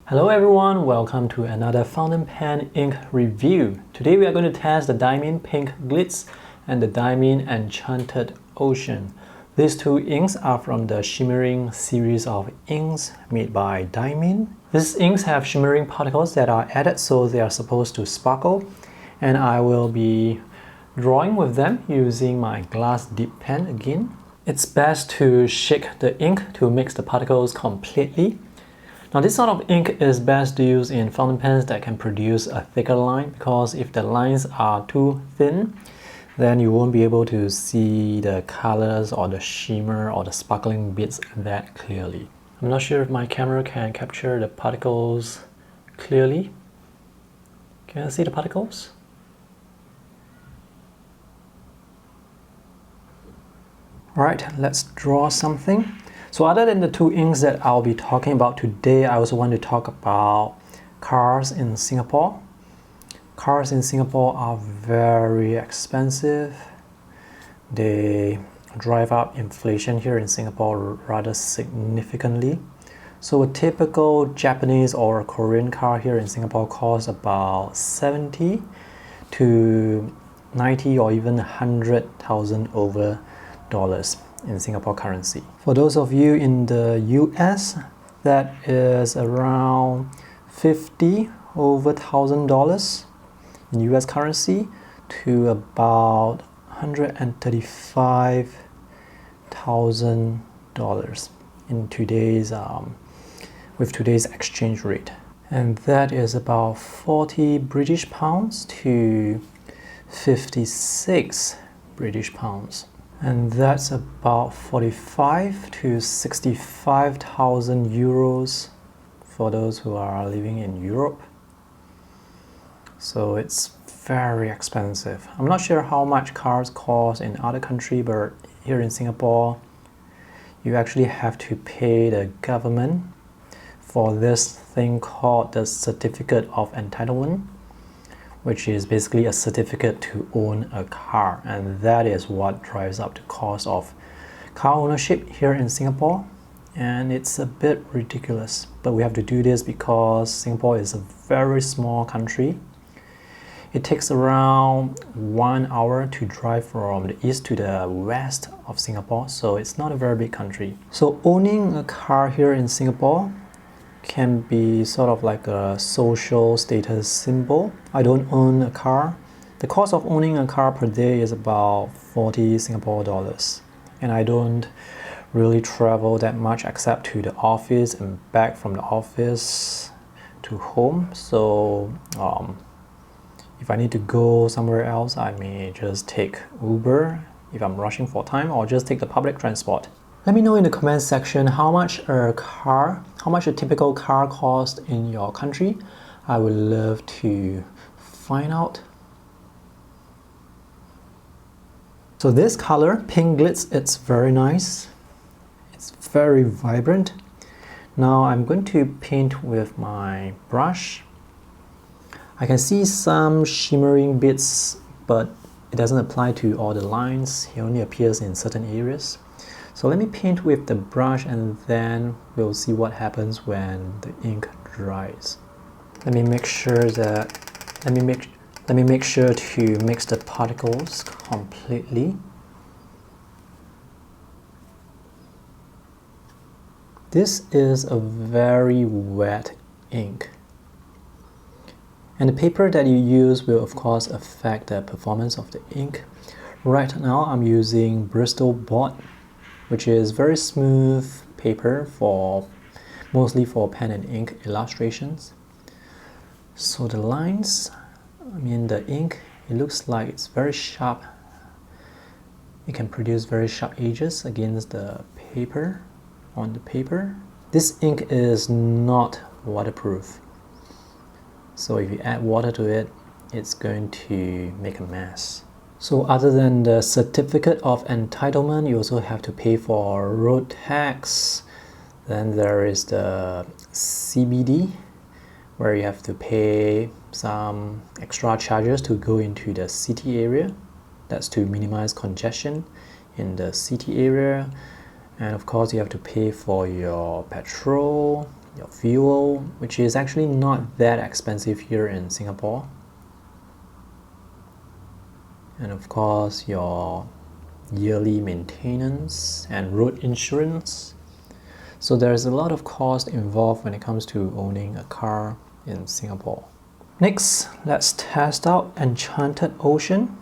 Hello everyone, welcome to another fountain pen ink review. Today we are going to test the Diamine Pink Glitz and the Diamine Enchanted Ocean. These two inks are from the shimmering series of inks made by Diamine. These inks have shimmering particles that are added so they are supposed to sparkle, and I will be drawing with them using my glass dip pen again. It's best to shake the ink to mix the particles completely. Now this sort of ink is best to use in fountain pens that can produce a thicker line, because if the lines are too thin, then you won't be able to see the colors or the shimmer or the sparkling bits that clearly. I'm not sure if my camera can capture the particles clearly. Can you see the particles? Alright, let's draw something. So other than the two inks that I'll be talking about today, I also want to talk about cars in Singapore. Cars in Singapore are very expensive. They drive up inflation here in Singapore rather significantly. So a typical Japanese or Korean car here in Singapore costs about 70 to 90 or even 100,000 over dollars in Singapore currency. For those of you in the US, that is around 50 over $1,000 in US currency to about $135,000 in today's with today's exchange rate, and that is about 40 British pounds to 56 British pounds. And that's about 45 to 65,000 euros for those who are living in Europe. So it's very expensive. I'm not sure how much cars cost in other countries, but here in Singapore, you actually have to pay the government for this thing called the Certificate of Entitlement, which is basically a certificate to own a car, and that is what drives up the cost of car ownership here in Singapore. And it's a bit ridiculous, but we have to do this because Singapore is a very small country. It takes around 1 hour to drive from the east to the west of Singapore, so it's not a very big country. So owning a car here in Singapore can be sort of like a social status symbol. I don't own a car. The cost of owning a car per day is about 40 Singapore dollars. And I don't really travel that much except to the office and back from the office to home. So if I need to go somewhere else, I may just take Uber if I'm rushing for time, or just take the public transport. Let me know in the comment section how much a typical car costs in your country. I would love to find out. So this color, Pink Glitz, it's very nice. It's very vibrant. Now I'm going to paint with my brush. I can see some shimmering bits, but it doesn't apply to all the lines. It only appears in certain areas. So let me paint with the brush, and then we'll see what happens when the ink dries. Let me make sure to mix the particles completely. This is a very wet ink, and the paper that you use will of course affect the performance of the ink. Right now I'm using Bristol board, which is very smooth paper mostly for pen and ink illustrations. So the lines, the ink, it looks like it's very sharp. It can produce very sharp edges against the paper, on the paper. This ink is not waterproof. So if you add water to it, it's going to make a mess. So other than the Certificate of Entitlement, you also have to pay for road tax. Then there is the CBD, where you have to pay some extra charges to go into the city area. That's to minimize congestion in the city area. And of course you have to pay for your petrol, your fuel, which is actually not that expensive here in Singapore, and of course your yearly maintenance and road insurance. So there's a lot of cost involved when it comes to owning a car in Singapore. Next, let's test out Enchanted Ocean.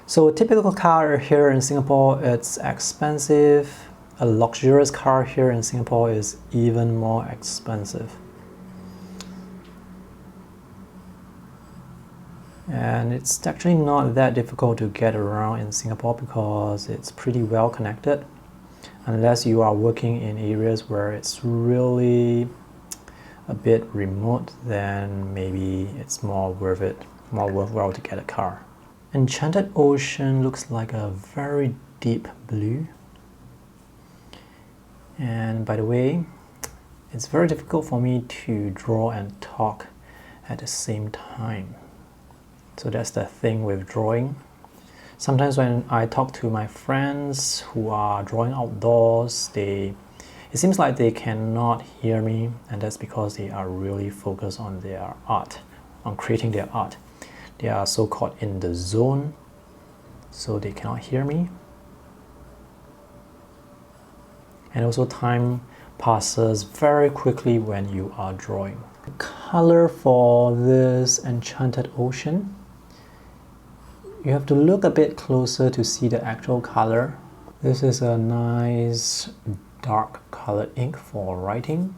So a typical car here in Singapore, it's expensive. A luxurious car here in Singapore is even more expensive. And it's actually not that difficult to get around in Singapore because it's pretty well connected. Unless you are working in areas where it's really a bit remote, then maybe it's more worthwhile to get a car. Enchanted Ocean looks like a very deep blue. And by the way, it's very difficult for me to draw and talk at the same time. So that's the thing with drawing. Sometimes when I talk to my friends who are drawing outdoors, it seems like they cannot hear me, and that's because they are really focused on their art, on creating their art. They are so caught in the zone, so they cannot hear me. And also time passes very quickly when you are drawing. The color for this Enchanted Ocean, you have to look a bit closer to see the actual color. This is a nice dark colored ink for writing.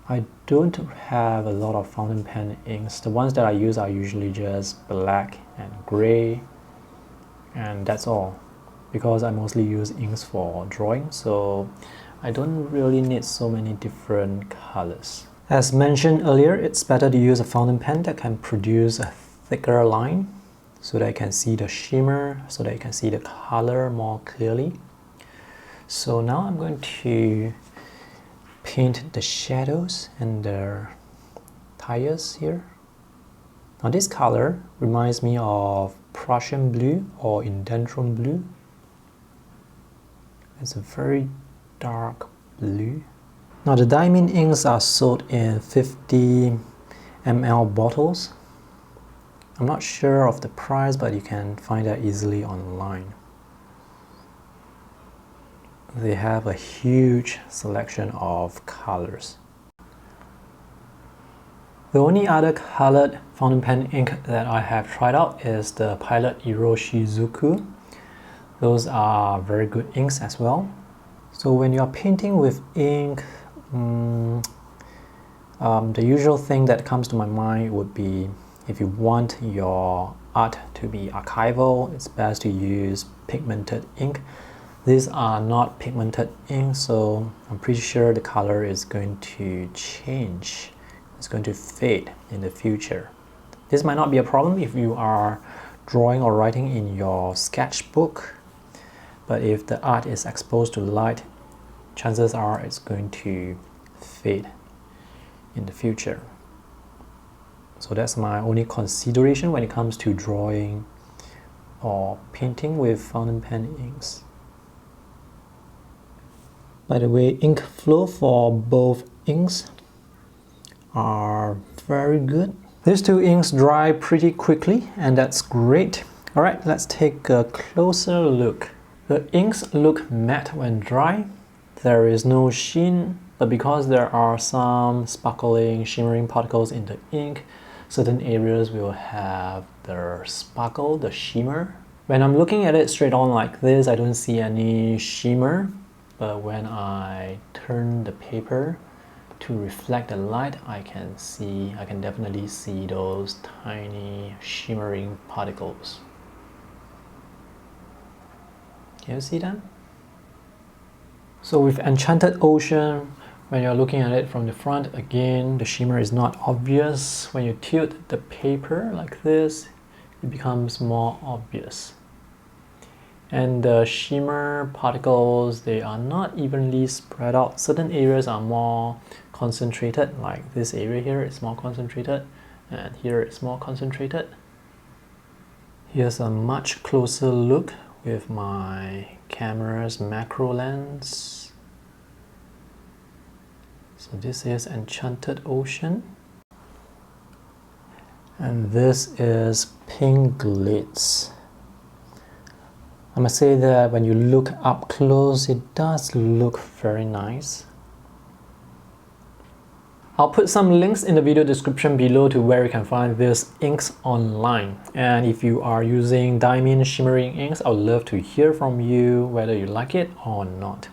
I don't have a lot of fountain pen inks. The ones that I use are usually just black and gray, and that's all, because I mostly use inks for drawing, so I don't really need so many different colors. As mentioned earlier, it's better to use a fountain pen that can produce a thicker line so that you can see the shimmer, so that you can see the color more clearly. So now I'm going to paint the shadows and the tires here. Now this color reminds me of Prussian blue or Indentron blue. It's a very dark blue. Now the Diamine inks are sold in 50 ml bottles. I'm not sure of the price, but you can find that easily online. They have a huge selection of colors. The only other colored fountain pen ink that I have tried out is the Pilot Iroshizuku. Those are very good inks as well. So when you are painting with ink, the usual thing that comes to my mind would be, if you want your art to be archival, it's best to use pigmented ink. These are not pigmented ink, so I'm pretty sure the color is going to change. It's going to fade in the future. This might not be a problem if you are drawing or writing in your sketchbook, but if the art is exposed to light, chances are it's going to fade in the future. So that's my only consideration when it comes to drawing or painting with fountain pen inks. By the way, ink flow for both inks are very good. These two inks dry pretty quickly, and that's great. Alright, let's take a closer look. The inks look matte when dry. There is no sheen, but because there are some sparkling, shimmering particles in the ink, certain areas will have the sparkle, the shimmer. When I'm looking at it straight on like this, I don't see any shimmer, but when I turn the paper to reflect the light, I can definitely see those tiny shimmering particles. Can you see them? So with Enchanted Ocean, when you're looking at it from the front, again, the shimmer is not obvious. When you tilt the paper like this, it becomes more obvious. And the shimmer particles, they are not evenly spread out. Certain areas are more concentrated, like this area here is more concentrated, and here it's more concentrated. Here's a much closer look with my camera's macro lens. So this is Enchanted Ocean. And this is Pink Glitz. I must say that when you look up close, it does look very nice. I'll put some links in the video description below to where you can find these inks online. And if you are using Diamine shimmering inks, I would love to hear from you whether you like it or not.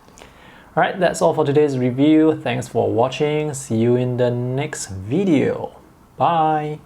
Alright, that's all for today's review. Thanks for watching. See you in the next video. Bye!